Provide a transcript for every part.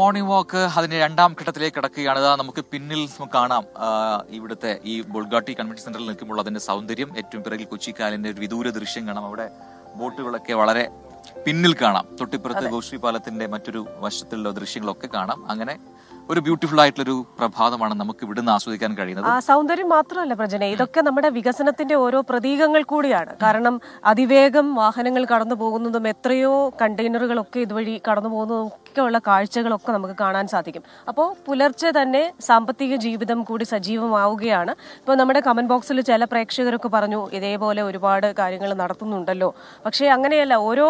Morning walk അതിന്റെ രണ്ടാം ഘട്ടത്തിലേക്ക് കിടക്കുകയാണ്. നമുക്ക് പിന്നിൽ കാണാം ഇവിടുത്തെ ഈ ബുൾഗാട്ടി കൺവെൻഷൻ സെന്ററിൽ നിൽക്കുമ്പോൾ അതിന്റെ സൗന്ദര്യം. ഏറ്റവും പിറകിൽ കൊച്ചിക്കായലിന്റെ ഒരു വിദൂര ദൃശ്യം കാണാം. അവിടെ ബോട്ടുകളൊക്കെ വളരെ പിന്നിൽ കാണാം. തൊട്ടിപ്പുറത്ത് ഗോശ്രീ പാലത്തിന്റെ മറ്റൊരു വശത്തുള്ള ദൃശ്യങ്ങളൊക്കെ കാണാം. അങ്ങനെ ഒരു ബ്യൂട്ടിഫുൾ ആയിട്ടുള്ളൊരു പ്രഭാതമാണ് നമുക്ക് ഇവിടുന്ന് ആസ്വദിക്കാൻ കഴിയുന്നത്. സൗന്ദര്യം മാത്രമല്ല പ്രജന, ഇതൊക്കെ നമ്മുടെ വികസനത്തിന്റെ ഓരോ പ്രതീകങ്ങൾ കൂടിയാണ്. കാരണം അതിവേഗം വാഹനങ്ങൾ കടന്നു പോകുന്നതും എത്രയോ കണ്ടെയ്നറുകളൊക്കെ ഇതുവഴി കടന്നു പോകുന്നതും ഒക്കെയുള്ള കാഴ്ചകളൊക്കെ നമുക്ക് കാണാൻ സാധിക്കും. അപ്പോൾ പുലർച്ചെ തന്നെ സാമ്പത്തിക ജീവിതം കൂടി സജീവമാവുകയാണ്. ഇപ്പോൾ നമ്മുടെ കമന്റ് ബോക്സിൽ ചില പ്രേക്ഷകരൊക്കെ പറഞ്ഞു ഇതേപോലെ ഒരുപാട് കാര്യങ്ങൾ നടത്തുന്നുണ്ടല്ലോ. പക്ഷേ അങ്ങനെയല്ല, ഓരോ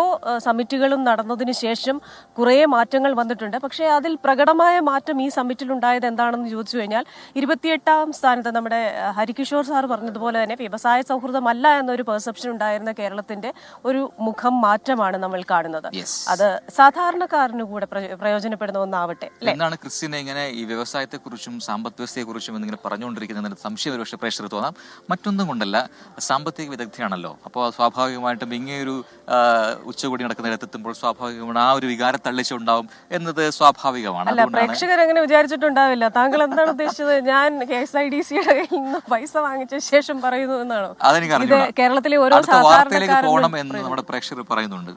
സമ്മിറ്റുകളും നടന്നതിന് ശേഷം കുറേ മാറ്റങ്ങൾ വന്നിട്ടുണ്ട്. പക്ഷേ അതിൽ പ്രകടമായ മാറ്റം ഈ സമ്മിറ്റിലുണ്ടായത് എന്താണെന്ന് ചോദിച്ചു കഴിഞ്ഞാൽ 28ാം സ്ഥാനത്ത് നമ്മുടെ ഹരികിഷോർ സാർ പറഞ്ഞതുപോലെ തന്നെ വ്യവസായ സൗഹൃദമല്ല എന്നൊരു പെർസെപ്ഷൻ ഉണ്ടായിരുന്ന കേരളത്തിന്റെ ഒരു മുഖം മാറ്റമാണ് നമ്മൾ കാണുന്നത്. അത് സാധാരണക്കാരന് കൂടെ പ്രയോജനപ്പെടുന്ന ഒന്നാവട്ടെ. എന്താണ് ക്രിസ്ത്യനെ ഇങ്ങനെ ഈ വ്യവസായത്തെക്കുറിച്ചും സാമ്പത്തിക വ്യവസ്ഥയെക്കുറിച്ചും എന്നിങ്ങനെ പറഞ്ഞുകൊണ്ടിരിക്കുന്നതിന് സംശയം ഒരു പക്ഷേ പ്രേക്ഷകർ തോന്നാം. മറ്റൊന്നും കൊണ്ടല്ല, സാമ്പത്തിക വിദഗ്ധയാണല്ലോ. അപ്പോൾ സ്വാഭാവികമായിട്ടും ഇങ്ങനെയൊരു ഉച്ചകൂടി നടക്കുന്നിടത്തെത്തുമ്പോൾ സ്വാഭാവികമാണ് ആ ഒരു വികാര തള്ളിച്ച ഉണ്ടാവും എന്നത് സ്വാഭാവികമാണ്. അങ്ങനെ വിചാരിച്ചിട്ടുണ്ടാവില്ല. താങ്കൾ എന്താണ് ഉദ്ദേശിച്ചത്? ഞാൻ KSIDCയുടെ കയ്യിൽ നിന്ന് പൈസ വാങ്ങിച്ച ശേഷം പറയുന്നു എന്നാണോ? ഇത് കേരളത്തിലെ ഓരോ സാധാരണക്കാരനും എന്ന് നമ്മുടെ പ്രേക്ഷകർ പറയുന്നുണ്ട്.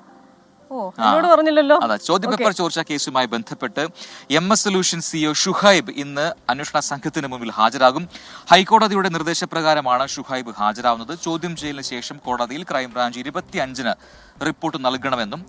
എന്നോട് പറഞ്ഞില്ലല്ലോ. അതെ, ചോദ്യപേപ്പർ ചോർച്ച കേസുമായി ബന്ധപ്പെട്ട് MS സൊല്യൂഷൻ CEO ഷുഹൈബ് ഇന്ന് അന്വേഷണ സംഘത്തിന് മുമ്പിൽ ഹാജരാകും. ഹൈക്കോടതിയുടെ നിർദ്ദേശപ്രകാരമാണ് ഷുഹൈബ് ഹാജരാവുന്നത്. ചോദ്യം ചെയ്യലിന് ശേഷം കോടതിയിൽ ക്രൈംബ്രാഞ്ച് 25-ന് റിപ്പോർട്ട് നൽകണമെന്നും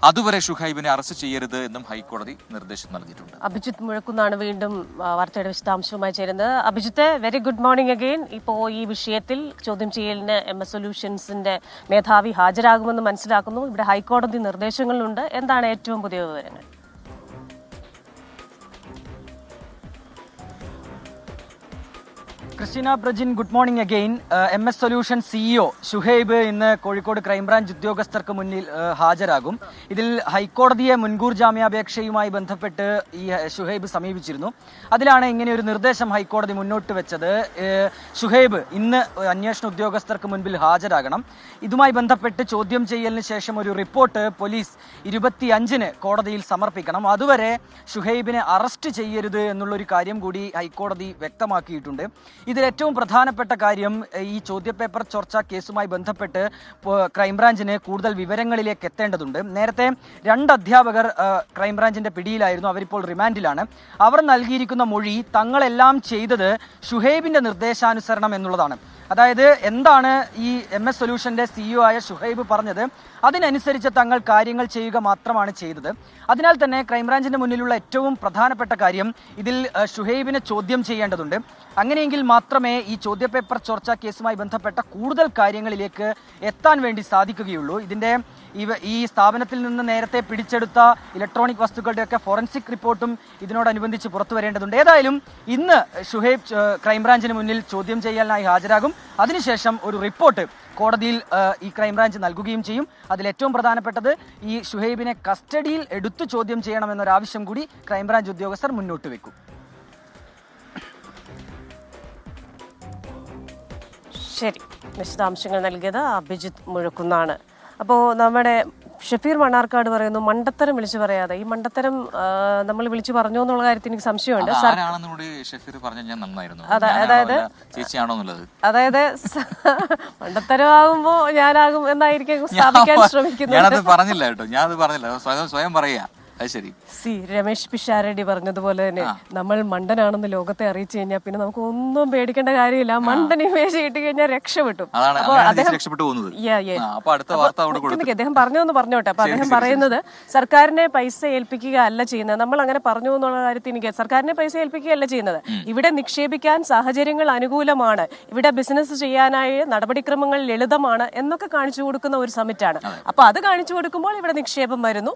അതുവരെ ഷുഹൈബിനെ അറസ്റ്റ് ചെയ്യരുത് എന്നും ഹൈക്കോടതി നിർദ്ദേശം നൽകിയിട്ടുണ്ട്. അഭിജിത്ത് മുഴക്കുന്നാണ് വീണ്ടും വാർത്തയുടെ വിശദാംശവുമായി ചേരുന്നത്. Abhijith, very good morning again. ഇപ്പോൾ ഈ വിഷയത്തിൽ ചോദ്യം ചെയ്യലിന് MS സൊല്യൂഷൻസിന്റെ മേധാവി ഹാജരാകുമെന്ന് മനസ്സിലാക്കുന്നു. ഇവിടെ ഹൈക്കോടതി നിർദ്ദേശങ്ങളുണ്ട്. എന്താണ് ഏറ്റവും പുതിയ വിവരങ്ങൾ? Christina Prajin, good morning again. MS solution CEO Shuhaib ഇന്ന് കോഴിക്കോട് ക്രൈംബ്രാഞ്ച് ഉദ്യോഗസ്ഥർക്ക് മുന്നിൽ ഹാജരാകും. ഇതിൽ ഹൈക്കോടതിയെ മുൻകൂർ ജാമ്യാപേക്ഷയുമായി ബന്ധപ്പെട്ട് ഈ ഷുഹൈബ് സമീപിച്ചിരുന്നു. അതിലാണ് ഇങ്ങനെ ഒരു നിർദ്ദേശം ഹൈക്കോടതി മുന്നോട്ട് വെച്ചത്. ഷുഹൈബ് ഇന്ന് അന്വേഷണ ഉദ്യോഗസ്ഥർക്ക് മുൻപിൽ ഹാജരാകണം. ഇതുമായി ബന്ധപ്പെട്ട് ചോദ്യം ചെയ്യലിന് ശേഷം ഒരു റിപ്പോർട്ട് പോലീസ് 25-ന് കോടതിയിൽ സമർപ്പിക്കണം. അതുവരെ ഷുഹൈബിനെ അറസ്റ്റ് ചെയ്യരുത് എന്നുള്ളൊരു കാര്യം കൂടി ഹൈക്കോടതി വ്യക്തമാക്കിയിട്ടുണ്ട്. ഇതിൽ ഏറ്റവും പ്രധാനപ്പെട്ട കാര്യം, ഈ ചോദ്യപേപ്പർ ചോർച്ച കേസുമായി ബന്ധപ്പെട്ട് ക്രൈംബ്രാഞ്ചിന് കൂടുതൽ വിവരങ്ങളിലേക്ക് എത്തേണ്ടതുണ്ട്. നേരത്തെ 2 അധ്യാപകർ ക്രൈംബ്രാഞ്ചിന്റെ പിടിയിലായിരുന്നു. അവരിപ്പോൾ റിമാൻഡിലാണ്. അവർ നൽകിയിരിക്കുന്ന മൊഴി തങ്ങളെല്ലാം ചെയ്തത് ഷുഹൈബിന്റെ നിർദ്ദേശാനുസരണം എന്നുള്ളതാണ്. അതായത് എന്താണ് ഈ MS സൊല്യൂഷന്റെ CEO ആയ ഷുഹൈബ് പറഞ്ഞത്, അതിനനുസരിച്ച് തങ്ങൾ കാര്യങ്ങൾ ചെയ്യുക മാത്രമാണ് ചെയ്തത്. അതിനാൽ തന്നെ ക്രൈംബ്രാഞ്ചിന്റെ മുന്നിലുള്ള ഏറ്റവും പ്രധാനപ്പെട്ട കാര്യം, ഇതിൽ ഷുഹൈബിനെ ചോദ്യം ചെയ്യേണ്ടതുണ്ട്. അങ്ങനെയെങ്കിൽ മാത്രമേ ഈ ചോദ്യപേപ്പർ ചോർച്ച കേസുമായി ബന്ധപ്പെട്ട കൂടുതൽ കാര്യങ്ങളിലേക്ക് എത്താൻ വേണ്ടി സാധിക്കുകയുള്ളൂ. ഈ സ്ഥാപനത്തിൽ നിന്ന് നേരത്തെ പിടിച്ചെടുത്ത ഇലക്ട്രോണിക് വസ്തുക്കളുടെയൊക്കെ ഫോറൻസിക് റിപ്പോർട്ടും ഇതിനോടനുബന്ധിച്ച് പുറത്തു വരേണ്ടതുണ്ട്. ഏതായാലും ഇന്ന് ഷുഹൈബ് ക്രൈംബ്രാഞ്ചിന് മുന്നിൽ ചോദ്യം ചെയ്യാനായി ഹാജരാകും. അതിനുശേഷം ഒരു റിപ്പോർട്ട് കോടതിയിൽ ഈ ക്രൈംബ്രാഞ്ച് നൽകുകയും ചെയ്യും. അതിൽ ഏറ്റവും പ്രധാനപ്പെട്ടത്, ഈ ഷുഹൈബിനെ കസ്റ്റഡിയിൽ എടുത്തു ചോദ്യം ചെയ്യണമെന്നൊരാവശ്യം കൂടി ക്രൈംബ്രാഞ്ച് ഉദ്യോഗസ്ഥർ മുന്നോട്ട് വെക്കും. ശരി, വിശദാംശങ്ങൾ നൽകിയത് അഭിജിത്ത് മുഴക്കുന്നാണ്. അപ്പോൾ നമ്മുടെ ഷഫീർ മണ്ണാർക്കാട് പറയുന്നു, മണ്ടത്തരം വിളിച്ചു പറയാതെ. ഈ മണ്ടത്തരം നമ്മൾ വിളിച്ചു പറഞ്ഞു എന്നുള്ള കാര്യത്തിൽ എനിക്ക് സംശയമുണ്ട്. അതായത് മണ്ടത്തരം ആകുമ്പോ ഞാനാകും എന്നായിരിക്കും സ്ഥാപിക്കാൻ ശ്രമിക്കുന്നത്. പറഞ്ഞില്ല കേട്ടോ, ഞാൻ പറഞ്ഞില്ല, സ്വയം പറയാ. രമേശ് പിഷാരടി പറഞ്ഞതുപോലെ തന്നെ നമ്മൾ മണ്ടനാണെന്ന് ലോകത്തെ അറിയിച്ചു കഴിഞ്ഞാൽ പിന്നെ നമുക്ക് ഒന്നും പേടിക്കേണ്ട കാര്യമില്ല. മണ്ടൻ ഇമേജ് കിട്ടി കഴിഞ്ഞാൽ രക്ഷപ്പെട്ടു. അദ്ദേഹം പറഞ്ഞതെന്ന് പറഞ്ഞോട്ടെ. അപ്പൊ അദ്ദേഹം പറയുന്നത് സർക്കാരിനെ പൈസ ഏൽപ്പിക്കുക അല്ല ചെയ്യുന്നത്. നമ്മൾ അങ്ങനെ പറഞ്ഞു എന്നുള്ള കാര്യത്തിൽ എനിക്ക് സർക്കാരിനെ പൈസ ഏൽപ്പിക്കുകയല്ല ചെയ്യുന്നത്. ഇവിടെ നിക്ഷേപിക്കാൻ സാഹചര്യങ്ങൾ അനുകൂലമാണ്, ഇവിടെ ബിസിനസ് ചെയ്യാനായി നടപടിക്രമങ്ങൾ ലളിതമാണ് എന്നൊക്കെ കാണിച്ചു കൊടുക്കുന്ന ഒരു സമ്മിറ്റാണ്. അപ്പൊ അത് കാണിച്ചു കൊടുക്കുമ്പോൾ ഇവിടെ നിക്ഷേപം വരുന്നു.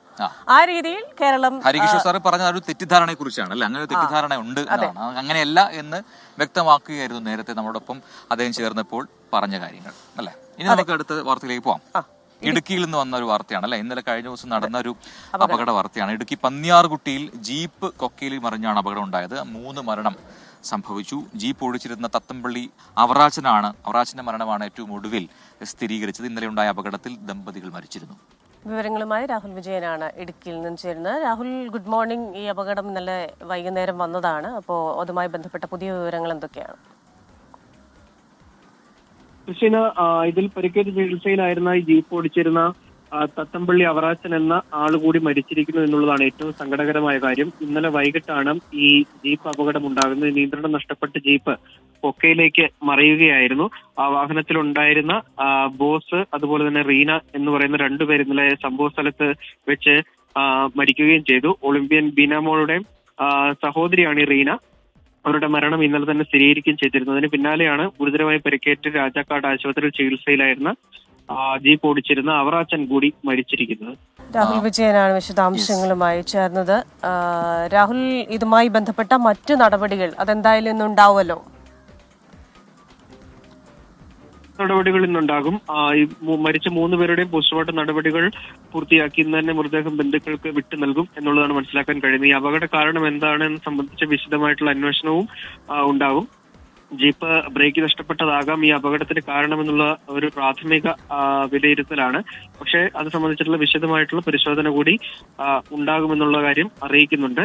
ആ രീതിയിൽ കേരളം ഹരികിഷോർ സാർ പറഞ്ഞ ഒരു തെറ്റിദ്ധാരണയെ കുറിച്ചാണ് അല്ലെ, അങ്ങനെ ഒരു തെറ്റിദ്ധാരണ ഉണ്ട്, അങ്ങനെയല്ല എന്ന് വ്യക്തമാക്കുകയായിരുന്നു നേരത്തെ നമ്മളോടൊപ്പം അദ്ദേഹം ചേർന്നപ്പോൾ പറഞ്ഞ കാര്യങ്ങൾ അല്ലെ. ഇനി നമുക്ക് അടുത്ത വാർത്തയിലേക്ക് പോവാം. ഇടുക്കിയിൽ നിന്ന് വന്ന ഒരു വാർത്തയാണ് അല്ലെ. ഇന്നലെ കഴിഞ്ഞ ദിവസം നടന്ന ഒരു അപകട വാർത്തയാണ്. ഇടുക്കി പന്നിയാർകുട്ടിയിൽ ജീപ്പ് കൊക്കയിൽ മറിഞ്ഞാണ് അപകടം ഉണ്ടായത്. 3 മരണം സംഭവിച്ചു. ജീപ്പ് ഓടിച്ചിരുന്ന തത്തമ്പള്ളി അവറാച്ചന്റെ മരണമാണ് ഏറ്റവും ഒടുവിൽ സ്ഥിരീകരിച്ചത്. ഇന്നലെ ഉണ്ടായ അപകടത്തിൽ ദമ്പതികൾ മരിച്ചിരുന്നു. വിവരങ്ങളുമായി രാഹുൽ വിജയനാണ് ഇടുക്കിയിൽ നിന്ന് ചേരുന്നത്. Rahul, good morning. ഈ അപകടം ഇന്നലെ വൈകുന്നേരം വന്നതാണ്. അപ്പോൾ അതുമായി ബന്ധപ്പെട്ട പുതിയ വിവരങ്ങൾ എന്തൊക്കെയാണ്? കൃഷ്ണ, ഇതിൽ പരിക്കേറ്റ് ചികിത്സയിലായിരുന്ന ഈ ജീപ്പ് ഓടിച്ചിരുന്ന തത്തമ്പള്ളി അവറാച്ചൻ എന്ന ആളുകൂടി മരിച്ചിരിക്കുന്നു എന്നുള്ളതാണ് ഏറ്റവും സങ്കടകരമായ കാര്യം. ഇന്നലെ വൈകിട്ടാണ് ഈ ജീപ്പ് അപകടം ഉണ്ടാകുന്നത്. നിയന്ത്രണം നഷ്ടപ്പെട്ട് ജീപ്പ് കൊക്കയിലേക്ക് മറിയുകയായിരുന്നു. ആ വാഹനത്തിലുണ്ടായിരുന്ന ബോസ്, അതുപോലെ തന്നെ റീന എന്ന് പറയുന്ന രണ്ടുപേർ ഇന്നലെ സംഭവ സ്ഥലത്ത് വെച്ച് മരിക്കുകയും ചെയ്തു. ഒളിമ്പ്യൻ ബീനാമോളുടെ സഹോദരിയാണ് ഈ റീന. അവരുടെ മരണം ഇന്നലെ തന്നെ സ്ഥിരീകരിക്കുകയും ചെയ്തിരുന്നു. അതിന് പിന്നാലെയാണ് ഗുരുതരമായി പരിക്കേറ്റ് രാജാക്കാട് ആശുപത്രിയിൽ ചികിത്സയിലായിരുന്ന ജീപ്പ് ഓടിച്ചിരുന്ന അവറാച്ചൻ കൂടി മരിച്ചിരിക്കുന്നത്. രാഹുൽ വിജയനാണ് വിശദാംശങ്ങളുമായി ചേർന്നത്. രാഹുൽ, ഇതുമായി ബന്ധപ്പെട്ട മറ്റു നടപടികൾ അതെന്തായാലും ഇന്നുണ്ടാവുമല്ലോ? നടപടികൾ ഇന്നുണ്ടാകും. മരിച്ച 3 പേരുടെയും പോസ്റ്റ്മോർട്ടം നടപടികൾ പൂർത്തിയാക്കി ഇന്ന് തന്നെ മൃതദേഹം ബന്ധുക്കൾക്ക് വിട്ടു നൽകും എന്നുള്ളതാണ് മനസ്സിലാക്കാൻ കഴിയുന്നത്. ഈ അപകട കാരണം എന്താണെന്ന് സംബന്ധിച്ച വിശദമായിട്ടുള്ള അന്വേഷണവും ഉണ്ടാകും. ജീപ്പ് ബ്രേക്ക് നഷ്ടപ്പെട്ടതാകാം ഈ അപകടത്തിന് കാരണമെന്നുള്ള ഒരു പ്രാഥമിക വിലയിരുത്തലാണ്. പക്ഷേ അത് സംബന്ധിച്ചിട്ടുള്ള വിശദമായിട്ടുള്ള പരിശോധന കൂടി ഉണ്ടാകുമെന്നുള്ള കാര്യം അറിയിക്കുന്നുണ്ട്.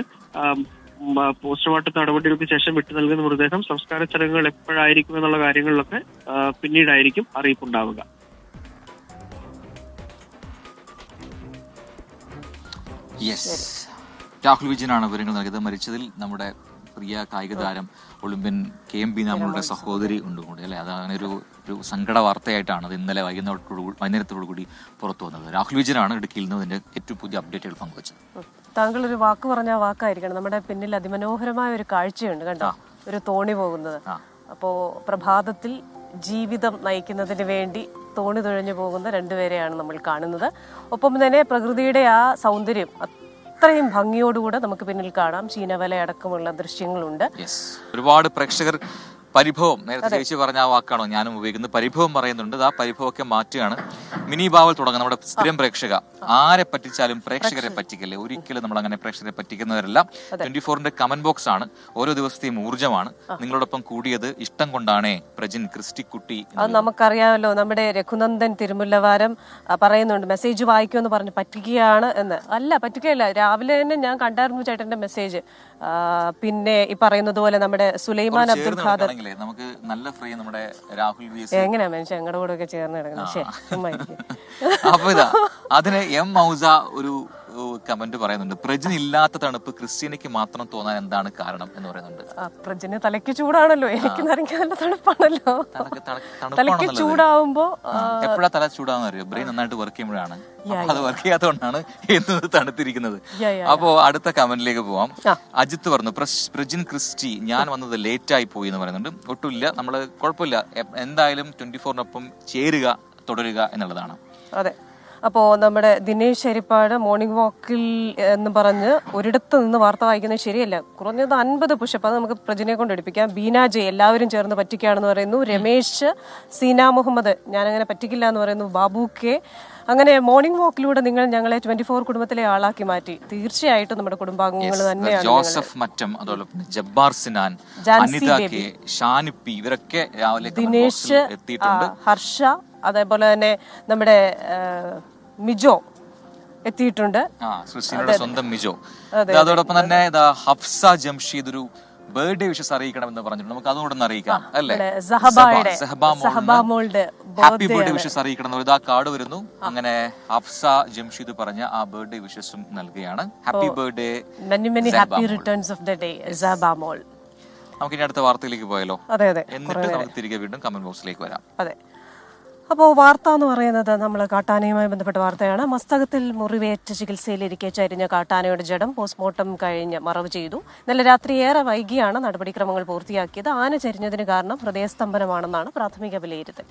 പോസ്റ്റ്മോർട്ടം നടപടികൾക്ക് ശേഷം വിട്ടു നൽകുന്ന മൃതദേഹം സംസ്കാര ചടങ്ങുകൾ എപ്പോഴായിരിക്കും എന്നുള്ള കാര്യങ്ങളിലൊക്കെ പിന്നീടായിരിക്കും അറിയിപ്പുണ്ടാവുക. രാഹുൽ വിജയനാണ് വിവരങ്ങൾ നൽകിയത്. മരിച്ചതിൽ നമ്മുടെ പ്രിയ കായിക താരം ഒളിമ്പ്യൻ KM ബീനാമോളുടെ സഹോദരി ഉണ്ട് അല്ലെ. അതാണ് ഒരു സങ്കട വാർത്തയായിട്ടാണ് അത് ഇന്നലെ വൈകുന്നേരത്തോടുകൂടി പുറത്തു വന്നത്. രാഹുൽ വിജയനാണ് ഇടുക്കിയിൽ നിന്ന് ഇതിന്റെ ഏറ്റവും പുതിയ അപ്ഡേറ്റുകൾ പങ്കുവച്ചത്. താങ്കൾ ഒരു വാക്ക് പറഞ്ഞ വാക്കായിരിക്കണം. നമ്മുടെ പിന്നിൽ അതിമനോഹരമായ ഒരു കാഴ്ചയുണ്ട് കണ്ടോ, ഒരു തോണി പോകുന്നത്. അപ്പോ പ്രഭാതത്തിൽ ജീവിതം നയിക്കുന്നതിന് വേണ്ടി തോണി തുഴഞ്ഞു പോകുന്ന രണ്ടുപേരെയാണ് നമ്മൾ കാണുന്നത്. ഒപ്പം തന്നെ പ്രകൃതിയുടെ ആ സൗന്ദര്യം അത്രയും ഭംഗിയോടുകൂടെ നമുക്ക് പിന്നിൽ കാണാം. ചീനവല അടക്കമുള്ള ദൃശ്യങ്ങളുണ്ട്. ഒരുപാട് പ്രേക്ഷകർ പരിഭവം, നേരത്തെ ചേച്ചി പറഞ്ഞ ആ വാക്കാണോ ഞാനും ഉപയോഗിക്കുന്നത്, പരിഭവം പറയുന്നുണ്ട്. ആ പരിഭവമൊക്കെ മാറ്റുകയാണ്. മിനി ബാവൽ തുടങ്ങും നമ്മുടെ സ്ഥിരം പ്രേക്ഷക. ആരെ പറ്റിച്ചാലും പ്രേക്ഷകരെ പറ്റിക്കല്ലേ, ഒരിക്കലും നമ്മൾ അങ്ങനെ പ്രേക്ഷകരെ പറ്റിക്കുന്നവരല്ല. 24ന്റെ കമന്റ് ബോക്സ് ആണ്, ഓരോ ദിവസത്തെയും ഊർജ്ജമാണ്. നിങ്ങളോടൊപ്പം കൂടിയത് ഇഷ്ടം കൊണ്ടാണേ പ്രജിൻ ക്രിസ്റ്റിക്കുട്ടി. അത് നമുക്കറിയാമല്ലോ. നമ്മുടെ രഘുനന്ദൻ തിരുമുല്ലവാരം പറയുന്നുണ്ട്, മെസ്സേജ് വായിക്കുമെന്ന് പറഞ്ഞ് പറ്റിക്കുകയാണ് എന്ന്. അല്ല, പറ്റിക്കുകയല്ല. രാവിലെ തന്നെ ഞാൻ കണ്ടായിരുന്നു ചേട്ടന്റെ മെസ്സേജ്. പിന്നെ ഈ പറയുന്നത് പോലെ നമ്മുടെ സുലൈമാൻ അബ്ദുൽ ഖാദർ, നമുക്ക് നല്ല ഫ്രീ നമ്മുടെ രാഹുൽ എങ്ങനെയാ മനുഷ്യൻ ഞങ്ങളുടെ കൂടെ ഒക്കെ ചേർന്ന് കിടക്കുന്നത്. അപ്പൊ ഇതാ അതിന് M മൗസ ഒരു കമന്റ് പറയുന്നുണ്ട്, പ്രജിന് ഇല്ലാത്ത തണുപ്പ് ക്രിസ്റ്റ്യാനിക്ക് മാത്രം തോന്നാൻ എന്താണ് കാരണം എന്ന് പറയുന്നുണ്ട്. പ്രജിന് തലയ്ക്ക് ചൂടാണല്ലോ, എനിക്ക് നല്ല തണുപ്പാണല്ലോ. തലയ്ക്ക് ചൂടാവുമ്പോ എപ്പോഴാ തല ചൂടാവുന്ന അറിയോ? ബ്രെയിൻ നന്നായിട്ട് വർക്ക് ചെയ്യുമ്പോഴാണ്. അത് വർക്ക് ചെയ്യാത്തതുകൊണ്ടാണ് എന്നത് തണുത്തിരിക്കുന്നത്. അപ്പോ അടുത്ത കമന്റിലേക്ക് പോവാം. അജിത്ത് പറഞ്ഞു, പ്രജിൻ ക്രിസ്റ്റി ഞാൻ വന്നത് ലേറ്റ് ആയി പോയി എന്ന് പറയുന്നുണ്ട്. ഒട്ടുമില്ല, നമ്മള് കുഴപ്പമില്ല, എന്തായാലും 24നൊപ്പം ചേരുക, തുടരുക എന്നുള്ളതാണ്. അതെ. അപ്പോൾ നമ്മുടെ ദിനേശ് ശരിപ്പാട് മോർണിംഗ് വാക്കിൽ എന്ന് പറഞ്ഞ് ഒരിടത്ത് നിന്ന് വാർത്ത വായിക്കുന്നത് ശരിയല്ല. കുറഞ്ഞത് 50 പുഷപ്പ്, അത് നമുക്ക് പ്രജിനെ കൊണ്ട് എടുപ്പിക്കാം. ബീന ജെ എല്ലാവരും ചേർന്ന് പറ്റിക്കുകയാണെന്ന് പറയുന്നു. രമേശ്, സീന മുഹമ്മദ് ഞാനങ്ങനെ പറ്റിക്കില്ല എന്ന് പറയുന്നു. ബാബു കെ, അങ്ങനെ മോർണിംഗ് വാക്കിലൂടെ നിങ്ങൾ ഞങ്ങളെ 24 കുടുംബത്തിലെ ആളാക്കി മാറ്റി. തീർച്ചയായിട്ടും നമ്മുടെ കുടുംബാംഗങ്ങൾ തന്നെയാണ്. ജോസഫ് മറ്റം, അതുപോലെ ജബ്ബാർ സിനാൻ, അനിത കെ, ഷാനിപ്പി, ഇവരൊക്കെ രാവിലെ ദിനേശ്, ഹർഷ, അതേപോലെ തന്നെ നമ്മുടെ മിജോ എത്തിയിട്ടുണ്ട്. സ്വന്തം മിജോ. അതോടൊപ്പം തന്നെ ഹഫ്സ ജംഷീദ് ഒരു ബർത്ത്ഡേ വിഷസ് അറിയിക്കണമെന്ന് പറഞ്ഞിട്ടുണ്ട്. നമുക്ക് അതുകൊണ്ടൊന്ന് അറിയിക്കാം അല്ലേ. ഹാപ്പി ബർത്ത്ഡേ വിഷസ് അറിയിക്കണം എന്ന് ഇതാ കാർഡ് വരുന്നു. അങ്ങനെ ഹഫ്സ ജംഷീദ് പറഞ്ഞ ആ ബർത്ത്ഡേ വിഷസും നൽകുകയാണ്. Happy birthday, happy returns of the day Sahabamol. നമുക്ക് ഇനി അടുത്ത വാർത്തയിലേക്ക് പോയാലോ? എന്നിട്ട് നമുക്ക് തിരികെ വീണ്ടും കമന്റ് ബോക്സിലേക്ക് വരാം. അതെ. അപ്പോൾ വാർത്ത എന്ന് പറയുന്നത് നമ്മൾ കാട്ടാനയുമായി ബന്ധപ്പെട്ട വാർത്തയാണ്. മസ്തകത്തിൽ മുറിവേറ്റ് ചികിത്സയിലിരിക്കെ ചരിഞ്ഞ കാട്ടാനയുടെ ജഡം പോസ്റ്റ്മോർട്ടം കഴിഞ്ഞ് മറവ് ചെയ്തു. ഇന്നലെ രാത്രി ഏറെ വൈകിയാണ് നടപടിക്രമങ്ങൾ പൂർത്തിയാക്കിയത്. ആന ചരിഞ്ഞതിന് കാരണം ഹൃദയസ്തംഭനമാണെന്നാണ് പ്രാഥമിക വിലയിരുത്തൽ.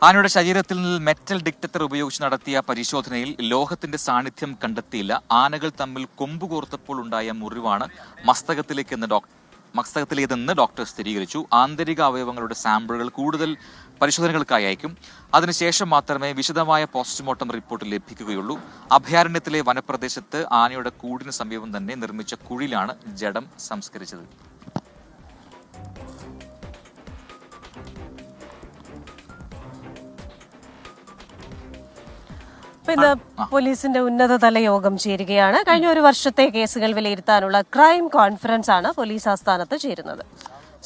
ആനയുടെ ശരീരത്തിൽ മെറ്റൽ ഡിറ്റക്ടർ ഉപയോഗിച്ച് നടത്തിയ പരിശോധനയിൽ ലോഹത്തിന്റെ സാന്നിധ്യം കണ്ടെത്തിയില്ല. ആനകൾ തമ്മിൽ കൊമ്പ് കോർത്തപ്പോൾ ഉണ്ടായ മുറിവാണ് മസ്തകത്തിലേതെന്ന് ഡോക്ടർ സ്ഥിരീകരിച്ചു. ആന്തരിക അവയവങ്ങളുടെ സാമ്പിളുകൾ കൂടുതൽ പരിശോധനകൾക്കായി അയക്കും. അതിനുശേഷം മാത്രമേ വിശദമായ പോസ്റ്റ്മോർട്ടം റിപ്പോർട്ട് ലഭിക്കുകയുള്ളൂ. അഭയാരണ്യത്തിലെ വനപ്രദേശത്ത് ആനയുടെ കൂടിന് സമീപം തന്നെ നിർമ്മിച്ച കുഴിയിലാണ് ജഡം സംസ്കരിച്ചത്. അപ്പൊ ഇന്ന് പോലീസിന്റെ ഉന്നതതല യോഗം ചേരുകയാണ്. കഴിഞ്ഞ ഒരു വർഷത്തെ കേസുകൾ വിലയിരുത്താനുള്ള ക്രൈം കോൺഫറൻസ് ആണ് പോലീസ് ആസ്ഥാനത്ത് ചേരുന്നത്.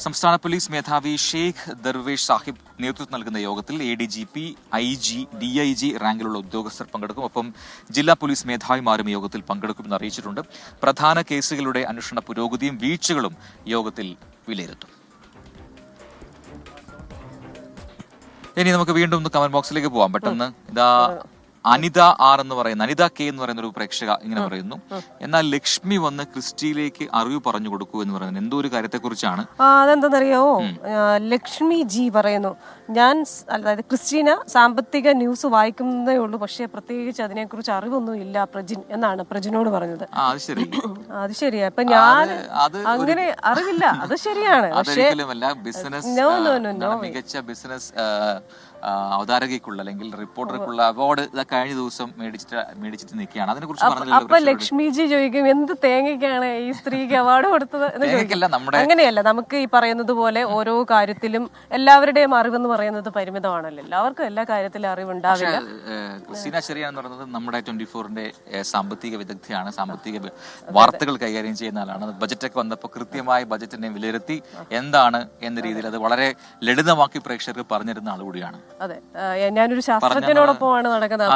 സംസ്ഥാന പോലീസ് മേധാവി ഷെയ്ഖ് ദർവേഷ് സാഹിബ് നേതൃത്വം നൽകുന്ന യോഗത്തിൽ ADGP, IG, DIG റാങ്കിലുള്ള ഉദ്യോഗസ്ഥർ പങ്കെടുക്കും. ഒപ്പം ജില്ലാ പോലീസ് മേധാവിമാരും യോഗത്തിൽ പങ്കെടുക്കുമെന്ന് അറിയിച്ചിട്ടുണ്ട്. പ്രധാന കേസുകളുടെ അന്വേഷണ പുരോഗതിയും വീഴ്ചകളും യോഗത്തിൽ വിലയിരുത്തും. ഇനി നമുക്ക് വീണ്ടും ഒന്ന് കമന്റ് ബോക്സിലേക്ക് പോവാം. പെട്ടെന്ന് ഇതാ അനിത ആർ എന്ന് പറയുന്ന അനിത കെ എന്ന് പറയുന്ന ഒരു പ്രേക്ഷക ഇങ്ങനെ പറയുന്നു, എന്നാൽ ലക്ഷ്മി വന്ന് ക്രിസ്റ്റിയിലേക്ക് അറിവ് പറഞ്ഞു കൊടുക്കൂ എന്ന് പറയുന്നത് എന്തോ ഒരു കാര്യത്തെ കുറിച്ചാണ്. അതെന്താണെന്നറിയാവോ, ലക്ഷ്മി ജി പറയുന്നു, ഞാൻ അതായത് ക്രിസ്റ്റീന സാമ്പത്തിക ന്യൂസ് വായിക്കുന്നതേ ഉള്ളൂ, പക്ഷെ പ്രത്യേകിച്ച് അതിനെക്കുറിച്ച് അറിവൊന്നും ഇല്ല പ്രജിൻ എന്നാണ് പ്രജിനോട് പറഞ്ഞത്. അത് ശരിയാ. ഇപ്പൊ ഞാൻ അങ്ങനെ അറിവില്ല, അത് ശരിയാണ്. പക്ഷേ മികച്ച ബിസിനസ് അവതാരകയ്ക്കുള്ള അല്ലെങ്കിൽ റിപ്പോർട്ടർക്കുള്ള അവാർഡ് കഴിഞ്ഞ ദിവസം മേടിച്ചിട്ട് നിൽക്കുകയാണ്. അതിനെ കുറിച്ച് അപ്പൊ ലക്ഷ്മിജി ചോദിക്കും, എന്ത് തേങ്ങയ്ക്കാണ് ഈ സ്ത്രീക്ക് അവാർഡ് കൊടുത്തത് എന്ന് ചോദിക്കില്ല. അങ്ങനെയല്ല, നമുക്ക് ഈ പറയുന്നത് പോലെ ഓരോ കാര്യത്തിലും എല്ലാവരുടെയും അറിവെന്ന് പറയുന്നത് പരിമിതമാണല്ലോ. എല്ലാവർക്കും എല്ലാ കാര്യത്തിലും അറിവുണ്ടാവില്ല. ക്രിസ്റ്റീന ചെറിയ എന്ന് പറയുന്നത് നമ്മുടെ 24-ന്റെ സാമ്പത്തിക വിദഗ്ധയാണ്, സാമ്പത്തിക വാർത്തകൾ കൈകാര്യം ചെയ്യുന്ന ആളാണ്. ബജറ്റൊക്കെ വന്നപ്പോൾ കൃത്യമായി ബജറ്റിനെ വിലയിരുത്തി എന്താണ് എന്ന രീതിയിൽ അത് വളരെ ലളിതമാക്കി പ്രേക്ഷകർക്ക് പറഞ്ഞിരുന്ന ആൾ കൂടിയാണ്. അതെ, ഞാനൊരു ശാസ്ത്രജ്ഞനോടൊപ്പമാണ് നടക്കുന്നത്.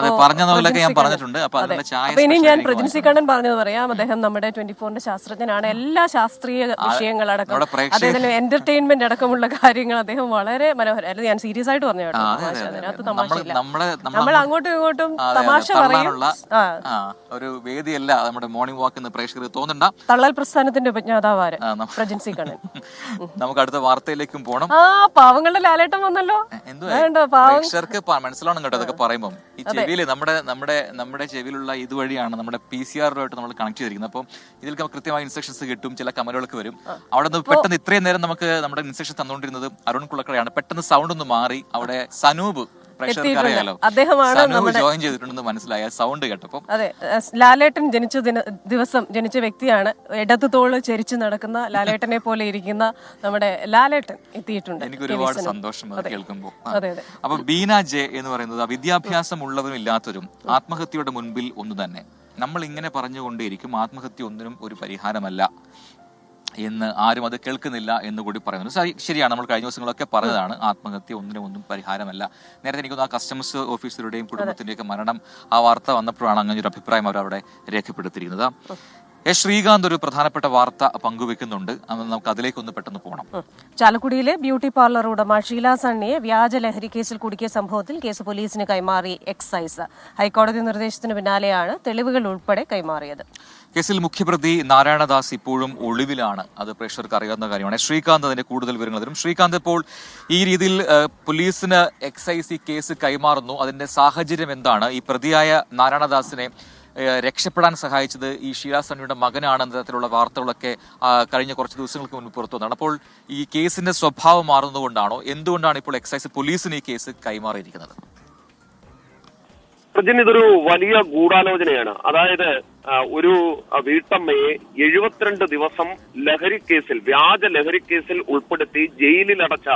ഇനി ഞാൻ പ്രജിൻസി കണ്ണൻ പറഞ്ഞത് പറയാം. അദ്ദേഹം നമ്മുടെ 24-ന്റെ ശാസ്ത്രജ്ഞനാണ്. എല്ലാ ശാസ്ത്രീയ വിഷയങ്ങളടക്കം അദ്ദേഹത്തിന് എന്റർടൈൻമെന്റ് അടക്കമുള്ള കാര്യങ്ങൾ അദ്ദേഹം വളരെ മനോഹരം. ഞാൻ സീരിയസ് ആയിട്ട് പറഞ്ഞു കേട്ടോ, അതിനകത്ത് തമാശയില്ല. നമ്മൾ അങ്ങോട്ടും ഇങ്ങോട്ടും തമാശ പറയും. ഒരു വേദിയല്ല നമ്മുടെ മോർണിംഗ് വാക്ക് എന്ന് പ്രേക്ഷകർ തോന്നണ്ട. തള്ളൽ പ്രസ്ഥാനത്തിന്റെ ഉപജ്ഞാതാവാര് പ്രജിൻസി കണ്ണൻ. നമുക്ക് അടുത്ത വാർത്തയിലേക്കും പോകണം. പാവങ്ങളുടെ ലാലേട്ടം വന്നല്ലോ. പ്രേക്ഷകർക്ക് മനസ്സിലാവണം കേട്ടോ അതൊക്കെ പറയുമ്പോൾ. ഈ ചെവിയില് നമ്മുടെ ചെവിയിലുള്ള ഇതുവഴിയാണ് നമ്മുടെ PCR-ആയിട്ട് നമ്മൾ കണക്ട് ചെയ്തിരിക്കുന്നത്. അപ്പോൾ ഇതിൽ കൃത്യമായ ഇൻസ്ട്രക്ഷൻസ് കിട്ടും, ചില കമലുകളൊക്കെ വരും. അവിടെ നിന്ന് പെട്ടെന്ന് ഇത്രയും നേരം നമുക്ക് നമ്മുടെ ഇൻസ്ട്രക്ഷൻ തന്നുകൊണ്ടിരുന്നത് അരുൺ കുളക്കടയാണ്. പെട്ടെന്ന് സൗണ്ട് ഒന്ന് മാറി അവിടെ സനൂപ് പ്രേക്ഷകർക്കറിയാലോ ജോയിൻ ചെയ്തിട്ടുണ്ടെന്ന് മനസ്സിലായ സൗണ്ട് കേട്ടപ്പോ. അതെ, ലാലേട്ടൻ ജനിച്ച വ്യക്തിയാണ്. ഇടതു തോള് ചരിച്ചു നടക്കുന്ന ലാലേട്ടനെ പോലെ ഇരിക്കുന്ന നമ്മുടെ ലാലേട്ടൻ എത്തിയിട്ടുണ്ട്. എനിക്ക് ഒരുപാട് സന്തോഷം അത് കേൾക്കുമ്പോൾ. അപ്പൊ ബീന ജെ എന്ന് പറയുന്നത് വിദ്യാഭ്യാസം ഉള്ളവരും ഇല്ലാത്തവരും ആത്മഹത്യയുടെ മുൻപിൽ ഒന്ന് തന്നെ. നമ്മൾ ഇങ്ങനെ പറഞ്ഞുകൊണ്ടേയിരിക്കും ആത്മഹത്യ ഒന്നിനും ഒരു പരിഹാരമല്ല എന്ന്, ആരും അത് കേൾക്കുന്നില്ല എന്ന് കൂടി പറയുന്നു. ശരിയാണ്, നമ്മൾ കഴിഞ്ഞ ദിവസങ്ങളൊക്കെ പറഞ്ഞതാണ് ആത്മഹത്യ ഒന്നിനും പരിഹാരമല്ല. നേരത്തെ എനിക്കൊന്ന് ആ കസ്റ്റംസ് ഓഫീസറുടെയും കുടുംബത്തിന്റെയൊക്കെ മരണം ആ വാർത്ത വന്നപ്പോഴാണ് അങ്ങനെ ഒരു അഭിപ്രായം അവരവിടെ രേഖപ്പെടുത്തിയിരിക്കുന്നത്. ശ്രീകാന്ത് ഒരു പ്രധാനപ്പെട്ട വാർത്ത പങ്കുവെക്കുന്നുണ്ട്, നമുക്ക് അതിലേക്കൊന്ന് പെട്ടെന്ന് പോകണം. ചാലക്കുടിയിലെ ബ്യൂട്ടി പാർലർ ഉടമ ഷീല സണ്ണിയെ വ്യാജ ലഹരി കേസിൽ കുടുക്കിയ സംഭവത്തിൽ കേസ് പോലീസിന് കൈമാറി എക്സൈസ്. ഹൈക്കോടതി നിർദ്ദേശത്തിന് പിന്നാലെയാണ് തെളിവുകൾ ഉൾപ്പെടെ കൈമാറിയത്. കേസിൽ മുഖ്യപ്രതി നാരായണദാസ് ഇപ്പോഴും ഒളിവിലാണ്. അത് പ്രേക്ഷകർക്ക് അറിയാവുന്ന കാര്യമാണ്. ശ്രീകാന്ത് അതിന്റെ കൂടുതൽ വിവരങ്ങൾ തരും. ശ്രീകാന്ത്, ഇപ്പോൾ ഈ രീതിയിൽ പോലീസിന് എക്സൈസ് ഈ കേസ് കൈമാറുന്നു, അതിന്റെ സാഹചര്യം എന്താണ്? ഈ പ്രതിയായ നാരായണദാസിനെ രക്ഷപ്പെടാൻ സഹായിച്ചത് ഈ ഷീല സണ്ണിയുടെ മകനാണ് എന്ന തരത്തിലുള്ള വാർത്തകളൊക്കെ കഴിഞ്ഞ കുറച്ച് ദിവസങ്ങൾക്ക് മുൻപ് പുറത്തു വന്നതാണ്. അപ്പോൾ ഈ കേസിന്റെ സ്വഭാവം മാറുന്നതുകൊണ്ടാണോ, എന്തുകൊണ്ടാണ് ഇപ്പോൾ എക്സൈസ് പോലീസിന് ഈ കേസ് കൈമാറിയിരിക്കുന്നത്? പ്രജിൻ, ഇതൊരു വലിയ ഗൂഢാലോചനയാണ്. അതായത് ഒരു വീട്ടമ്മയെ 72 ദിവസം വ്യാജ ലഹരി കേസിൽ ഉൾപ്പെടുത്തി ജയിലിലടച്ച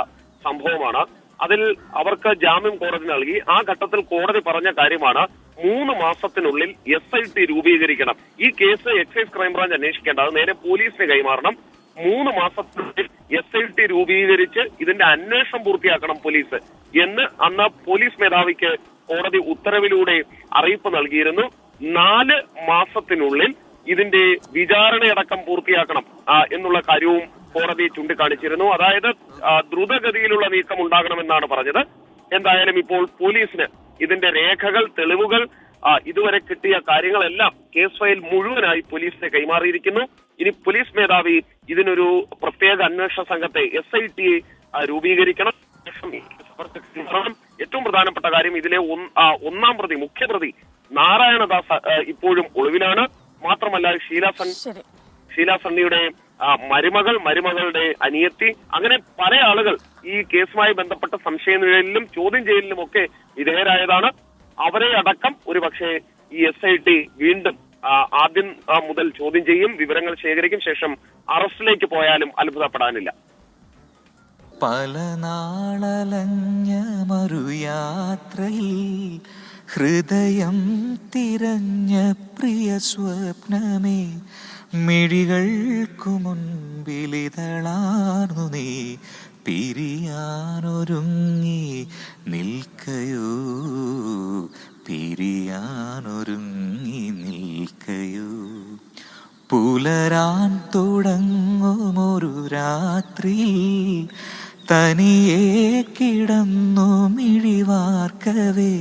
സംഭവമാണ്. അതിൽ അവർക്ക് ജാമ്യം കോടതി നൽകി. ആ ഘട്ടത്തിൽ കോടതി പറഞ്ഞ കാര്യമാണ് 3 മാസത്തിനുള്ളിൽ SIT രൂപീകരിക്കണം. ഈ കേസ് എക്സൈസ് ക്രൈംബ്രാഞ്ച് അന്വേഷിക്കേണ്ട, അത് നേരെ പോലീസിന് കൈമാറണം. 3 മാസത്തിനുള്ളിൽ SIT രൂപീകരിച്ച് ഇതിന്റെ അന്വേഷണം പൂർത്തിയാക്കണം പോലീസ് എന്ന് അന്ന് പോലീസ് മേധാവിക്ക് കോടതി ഉത്തരവിലൂടെ അറിയിപ്പ് നൽകിയിരുന്നു. 4 മാസത്തിനുള്ളിൽ ഇതിന്റെ വിചാരണയടക്കം പൂർത്തിയാക്കണം എന്നുള്ള കാര്യവും കോടതി ചൂണ്ടിക്കാണിച്ചിരുന്നു. അതായത് ദ്രുതഗതിയിലുള്ള നീക്കം ഉണ്ടാകണമെന്നാണ് പറഞ്ഞത്. എന്തായാലും ഇപ്പോൾ പോലീസിന് ഇതിന്റെ രേഖകൾ, തെളിവുകൾ, ഇതുവരെ കിട്ടിയ കാര്യങ്ങളെല്ലാം കേസ് ഫയൽ മുഴുവനായി പോലീസിനെ കൈമാറിയിരിക്കുന്നു. ഇനി പോലീസ് മേധാവി ഇതിനൊരു പ്രത്യേക അന്വേഷണ സംഘത്തെ SIT രൂപീകരിക്കണം. ഏറ്റവും പ്രധാനപ്പെട്ട കാര്യം, ഇതിലെ ഒന്നാം പ്രതി, മുഖ്യപ്രതി നാരായണദാസ് ഇപ്പോഴും ഒളിവിലാണ്. മാത്രമല്ല ഷീല സണ്ണിയുടെ മരുമകളുടെ അനിയത്തി, അങ്ങനെ പല ആളുകൾ ഈ കേസുമായി ബന്ധപ്പെട്ട സംശയ നിഴലിലും ചോദ്യം ചെയ്യലിലും ഒക്കെ വിധേയരായതാണ്. അവരെ അടക്കം ഒരു പക്ഷേ ഈ SIT വീണ്ടും ആദ്യം മുതൽ ചോദ്യം ചെയ്യും, വിവരങ്ങൾ ശേഖരിക്കും, ശേഷം അറസ്റ്റിലേക്ക് പോയാലും അത്ഭുതപ്പെടാനില്ല. പല നാളലഞ്ഞ മറുയാത്രയിൽ ഹൃദയം തിരഞ്ഞ പ്രിയ സ്വപ്നമേ മിഴികൾക്കു മുൻപിലിതളാർന്നു നീ പിരിയാനൊരുങ്ങി നിൽക്കയോ പിരിയാനൊരുങ്ങി നിൽക്കയോ പുലരാൻ തുടങ്ങുമൊരു രാത്രി തനിയെ കിടന്നു മിഴിവാർക്കവേ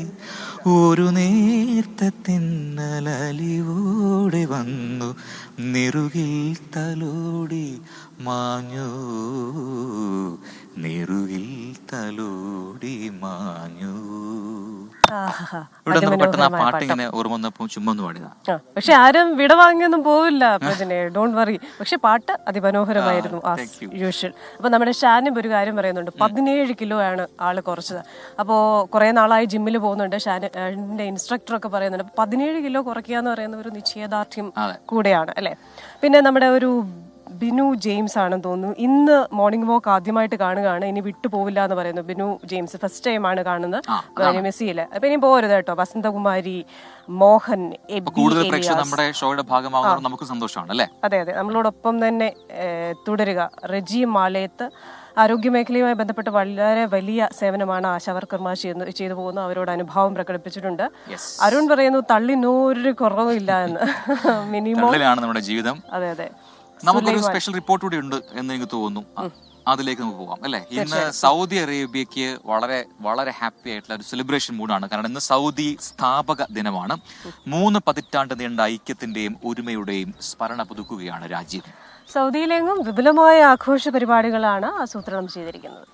ഒരു നേർത്ത തെന്നലലിവോടെ വന്നു നെറുകിൽ തലോടി മാഞ്ഞു നെറുകിൽ തലോടി മാഞ്ഞു. ഇവിടെ നിന്ന് പെട്ടെന്ന് ആ പാട്ട് ഇങ്ങനെ ഓർമ്മ വന്നപ്പോൾ ചുമ്മാ പാടിയതാ. പക്ഷെ ആരും വിടവാങ്ങിയൊന്നും പോവില്ല പ്രജനെ, ഡോണ്ട് വറി. പക്ഷെ പാട്ട് അതിമനോഹരമായിരുന്നു യൂഷ്വൽ. അപ്പൊ നമ്മുടെ ഷാനിബ് ഒരു കാര്യം പറയുന്നുണ്ട്, 17 കിലോ ആണ് ആള് കുറച്ചത്. അപ്പോ കുറെ നാളായി ജിമ്മിൽ പോകുന്നുണ്ട്. ഷാനിന്റെ ഇൻസ്ട്രക്ടർ ഒക്കെ പറയുന്നുണ്ട് 17 കിലോ കുറയ്ക്കുക എന്ന് പറയുന്ന ഒരു നിശ്ചയദാർഢ്യം കൂടെയാണ് അല്ലെ. പിന്നെ നമ്മുടെ ഒരു ബിനു ജെയിംസ് ആണെന്ന് തോന്നുന്നു, ഇന്ന് മോർണിംഗ് വാക്ക് ആദ്യമായിട്ട് കാണുകയാണ്. ഇനി വിട്ടു പോവില്ല എന്ന് പറയുന്നു ബിനു ജെയിംസ്. ഫസ്റ്റ് ടൈം ആണ് കാണുന്നത് മെസ്സിയില്. അപ്പൊ ഇനി പോരുത് കേട്ടോ. വസന്തകുമാരി, മോഹൻ, കൂടുതൽ പ്രേക്ഷകർ നമ്മുടെ ഷോയുടെ ഭാഗമാകുന്നത് നമുക്ക് സന്തോഷമാണ് അല്ലേ. അതെ അതെ, നമ്മളോടൊപ്പം തന്നെ തുടരുക. റെജി മാലയത്ത് ആരോഗ്യമേഖലയുമായി ബന്ധപ്പെട്ട് വളരെ വലിയ സേവനമാണ് ആശാവർക്കർമാർ ചെയ്തു പോകുന്നത്. അവരോട് അനുഭാവം പ്രകടിപ്പിച്ചിട്ടുണ്ട്. അരുൺ പറയുന്നു തള്ളിനൊരു കുറവില്ല എന്ന്. മിനിമം നമ്മുടെ ജീവിതം. അതെ അതെ, നമുക്കൊരു സ്പെഷ്യൽ റിപ്പോർട്ട് കൂടി ഉണ്ട് എന്ന് എനിക്ക് തോന്നുന്നു. അതിലേക്ക് നമുക്ക് പോകാം അല്ലെ. ഇന്ന് സൗദി അറേബ്യക്ക് വളരെ വളരെ ഹാപ്പി ആയിട്ടുള്ള ഒരു സെലിബ്രേഷൻ മൂഡാണ്. കാരണം ഇന്ന് സൗദി സ്ഥാപക ദിനമാണ്. 3 പതിറ്റാണ്ട് നീണ്ട ഐക്യത്തിന്റെയും ഒരുമയുടെയും സ്മരണ പുതുക്കുകയാണ് രാജ്യം. സൗദിയിലെങ്ങും വിപുലമായ ആഘോഷ പരിപാടികളാണ് ആസൂത്രണം ചെയ്തിരിക്കുന്നത്.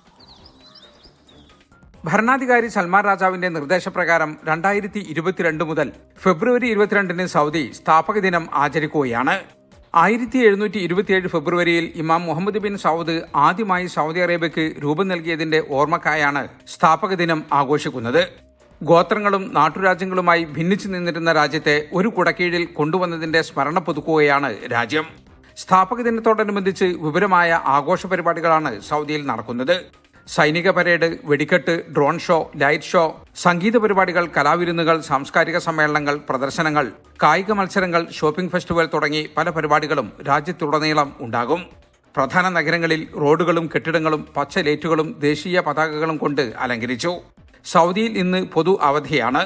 ഭരണാധികാരി സൽമാൻ രാജാവിന്റെ നിർദ്ദേശപ്രകാരം 2022 മുതൽ ഫെബ്രുവരി 22 സൗദി സ്ഥാപക ദിനം ആചരിക്കുകയാണ്. 1727 ഫെബ്രുവരിയിൽ ഇമാം മുഹമ്മദ് ബിൻ സൗദ് ആദ്യമായി സൗദി അറേബ്യക്ക് രൂപം നൽകിയതിന്റെ ഓർമ്മക്കായാണ് സ്ഥാപക ദിനം ആഘോഷിക്കുന്നത്. ഗോത്രങ്ങളും നാട്ടുരാജ്യങ്ങളുമായി ഭിന്നിച്ചു നിന്നിരുന്ന രാജ്യത്തെ ഒരു കുടക്കീഴിൽ കൊണ്ടുവന്നതിന്റെ സ്മരണ പുതുക്കുകയാണ് രാജ്യം. സ്ഥാപക ദിനത്തോടനുബന്ധിച്ച് വിപുലമായ ആഘോഷ പരിപാടികളാണ് സൗദിയിൽ നടക്കുന്നത്. സൈനിക പരേഡ്, വെടിക്കെട്ട്, ഡ്രോൺ ഷോ, ലൈറ്റ് ഷോ, സംഗീത പരിപാടികൾ, കലാവിരുന്നുകൾ, സാംസ്കാരിക സമ്മേളനങ്ങൾ, പ്രദർശനങ്ങൾ, കായിക മത്സരങ്ങൾ, ഷോപ്പിംഗ് ഫെസ്റ്റിവൽ തുടങ്ങി പല പരിപാടികളും രാജ്യത്തുടനീളം ഉണ്ടാകും. പ്രധാന നഗരങ്ങളിൽ റോഡുകളും കെട്ടിടങ്ങളും പച്ച ലൈറ്റുകളും ദേശീയ പതാകകളും കൊണ്ട് അലങ്കരിച്ചു. സൗദിയിൽ ഇന്ന് പൊതു അവധിയാണ്.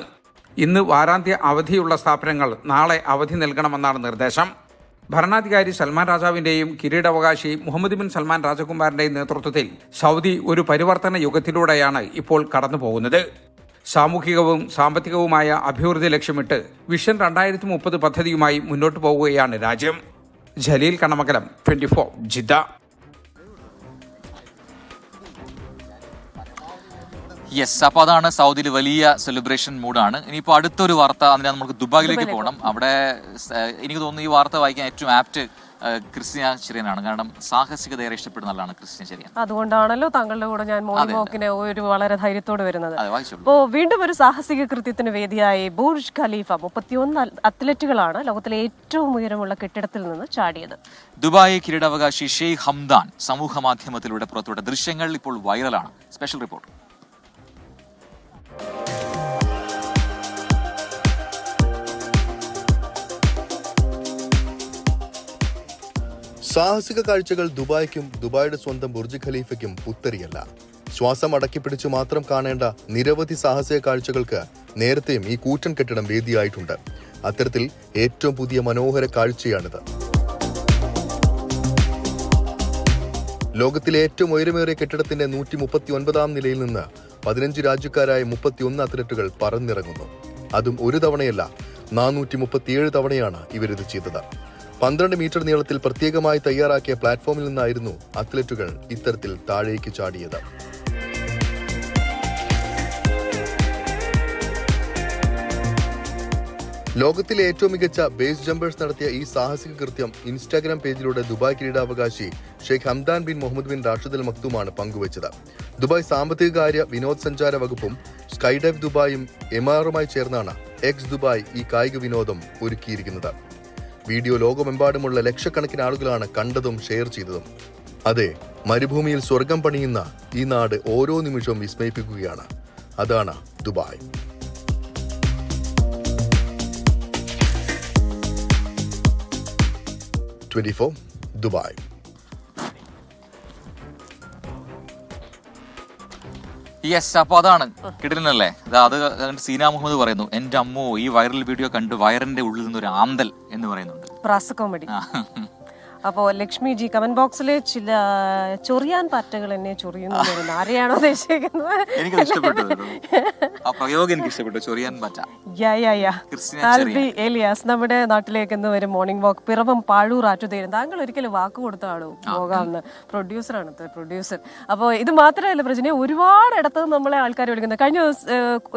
ഇന്ന് വാരാന്ത്യ അവധിയുള്ള സ്ഥാപനങ്ങൾ നാളെ അവധി നൽകണമെന്നാണ് നിർദ്ദേശം. ഭരണാധികാരി സൽമാൻ രാജാവിന്റെയും കിരീടാവകാശി മുഹമ്മദ് ബിൻ സൽമാൻ രാജകുമാരന്റെയും നേതൃത്വത്തിൽ സൗദി ഒരു പരിവർത്തന യുഗത്തിലൂടെയാണ് ഇപ്പോൾ കടന്നുപോകുന്നത്. സാമൂഹികവും സാമ്പത്തികവുമായ അഭിവൃദ്ധി ലക്ഷ്യമിട്ട് വിഷൻ 2030 പദ്ധതിയുമായി മുന്നോട്ടു പോകുകയാണ് രാജ്യം. ജലീൽ കണമകലം, 24 ജിദ്ദ. യെസ്, അപ്പൊ അതാണ് സൗദിയിൽ വലിയ സെലിബ്രേഷൻ മൂഡാണ്. ഇനിയിപ്പോ അടുത്തൊരു വാർത്ത, അതിനെ നമുക്ക് ദുബായിലേക്ക് പോകണം. അവിടെ എനിക്ക് തോന്നുന്നു ഈ വാർത്ത വായിക്കാൻ ഏറ്റവും ആപ്റ്റ് ക്രിസ്ത്യൻ ചെറിയനാണ്. കാരണം സാഹസികത ഏറെ ഇഷ്ടപ്പെടുന്ന ആളാണ് ക്രിസ്ത്യൻ ചെറിയൻ. അതുകൊണ്ടാണല്ലോ താങ്കളുടെ കൂടെ ഞാൻ മോർണിംഗ് വാക്കിന് ഒരു വളരെ ധൈര്യത്തോട് വരുന്നത്. അപ്പോൾ വീണ്ടും ഒരു സാഹസിക കൃത്യത്തിന് വേദിയായി ബുർജ് ഖലീഫ. 31 അത്ലറ്റുകളാണ് ലോകത്തിലെ ഏറ്റവും ഉയരമുള്ള കെട്ടിടത്തിൽ നിന്ന് ചാടിയത്. ദുബായ് കിരീടാവകാശി ഷെയ്ഖ് ഹംദാൻ സമൂഹ മാധ്യമത്തിലൂടെ പുറത്തുവിട്ട ദൃശ്യങ്ങൾ ഇപ്പോൾ വൈറലാണ്. Special report. സാഹസിക കാഴ്ചകൾ ദുബായ്ക്കും ദുബായിയുടെ സ്വന്തം ബുർജ് ഖലീഫയ്ക്കും പുത്തരിയല്ല. ശ്വാസം അടക്കിപ്പിടിച്ചു മാത്രം കാണേണ്ട നിരവധി സാഹസിക കാഴ്ചകൾക്ക് നേരത്തെയും ഈ കൂറ്റൻ കെട്ടിടം വേദിയായിട്ടുണ്ട്. അത്തരത്തിൽ ഏറ്റവും പുതിയ മനോഹര കാഴ്ചയാണിത്. ലോകത്തിലെ ഏറ്റവും ഉയരമേറിയ കെട്ടിടത്തിന്റെ 139 നിലയിൽ നിന്ന് 15 രാജ്യക്കാരായ 31 അത്ലറ്റുകൾ പറന്നിറങ്ങുന്നു. അതും ഒരു തവണയല്ല, 437 തവണയാണ് ഇവരിത് ചെയ്തത്. 12 മീറ്റർ നീളത്തിൽ പ്രത്യേകമായി തയ്യാറാക്കിയ പ്ലാറ്റ്ഫോമിൽ നിന്നായിരുന്നു അത്ലറ്റുകൾ ഇത്തരത്തിൽ താഴേക്ക് ചാടിയത്. ലോകത്തിലെ ഏറ്റവും മികച്ച ബേസ് ജമ്പേഴ്സ് നടത്തിയ ഈ സാഹസിക കൃത്യം ഇൻസ്റ്റാഗ്രാം പേജിലൂടെ ദുബായ് കിരീടാവകാശി Sheikh Hamdan bin Mohammed bin Rashid Al മക്തൂമാണ് പങ്കുവച്ചത്. ദുബായ് സാമ്പത്തിക കാര്യ വിനോദസഞ്ചാര വകുപ്പും സ്കൈഡൈവ് ദുബായും എംആറുമായി ചേർന്നാണ് എക്സ് ദുബായ് ഈ കായിക വിനോദം ഒരുക്കിയിരിക്കുന്നത്. വീഡിയോ ലോകമെമ്പാടുമുള്ള ലക്ഷക്കണക്കിന് ആളുകളാണ് കണ്ടതും ഷെയർ ചെയ്തതും. അതെ, മരുഭൂമിയിൽ സ്വർഗം പണിയുന്ന ഈ നാട് ഓരോ നിമിഷവും വിസ്മയിപ്പിക്കുകയാണ്. അതാണ് ദുബായ്. 24 ദുബായ്. യെസ്, അപ്പൊ അതാണ് കിടിലനല്ലേ. അത് സീന മുഹമ്മദ് പറയുന്നു, എന്റെ അമ്മോ ഈ വൈറൽ വീഡിയോ കണ്ട് വയറിന്റെ ഉള്ളിൽ നിന്നൊരു ആന്തൽ എന്ന് പറയുന്നുണ്ട്. പ്രാസ കോമഡി. അപ്പോൾ ലക്ഷ്മി ജി കമന്റ് ബോക്സിൽ ചില ചൊറിയാൻ പാറ്റകൾ എന്നെ ചൊറിയുന്നു എന്ന് ആരെയാണോ ഉദ്ദേശിക്കുന്നത്? എനിക്ക് ഇഷ്ടപ്പെട്ടു ആ പ്രയോഗം, എനിക്ക് ഇഷ്ടപ്പെട്ടു. ചൊറിയാൻ പാറ്റ. ആൽബി ഏലിയാസ് നമ്മുടെ നാട്ടിലേക്ക് എന്ന് വരും മോർണിംഗ് വാക്ക് പിറവം പാഴൂർ ആറ്റുതേരും. താങ്കൾ ഒരിക്കലും വാക്ക് കൊടുത്താണോ പോകാമെന്ന്? പ്രൊഡ്യൂസറാണ് പ്രൊഡ്യൂസർ. അപ്പോൾ ഇത് മാത്രമല്ല പ്രജനെ, ഒരുപാട് ഇടത്ത് നമ്മളെ ആൾക്കാർ വിളിക്കുന്നത്. കഴിഞ്ഞ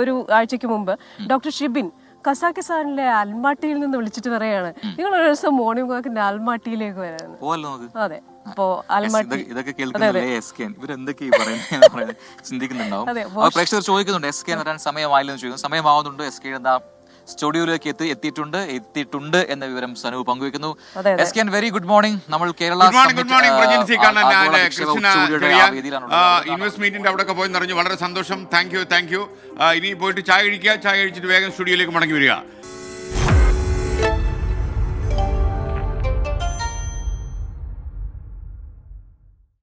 ഒരു ആഴ്ചക്ക് മുമ്പ് ഡോക്ടർ ഷിബിൻ കസാക്കിസ്ഥാനിലെ അൽമാട്ടിയിൽ നിന്ന് വിളിച്ചിട്ട് പറയാണ്, നിങ്ങൾ ഒരു ദിവസം മോർണിംഗ് വാക്കിന്റെ അൽമാട്ടിയിലേക്ക് വരാന്ന്. അതെ, അപ്പോ അൽമാട്ടി ഇതൊക്കെ ചിന്തിക്കുന്നുണ്ടാവും. പ്രേക്ഷകർ ചോദിക്കുന്നുണ്ട് എസ് കെ വരാൻ സമയമായില്ലെന്ന് ചോദിക്കുന്നു. സമയമാവുന്നുണ്ട്. എസ് കെ എന്താ സ്റ്റുഡിയോയിലേക്ക് എത്തിയിട്ടുണ്ട് എന്ന വിവരം സനു പങ്കുവെക്കുന്നു. S K very good morning. നമ്മൾ കേരള ഇൻവെസ്റ്റ് മീറ്റിന്റെ അവിടെ പോയി നിറഞ്ഞു. വളരെ സന്തോഷം. Thank you. ഇനി പോയിട്ട് ചായ കഴിക്കുക. ചായ കഴിച്ചിട്ട് വേഗം സ്റ്റുഡിയോയിലേക്ക് മടങ്ങി വരിക.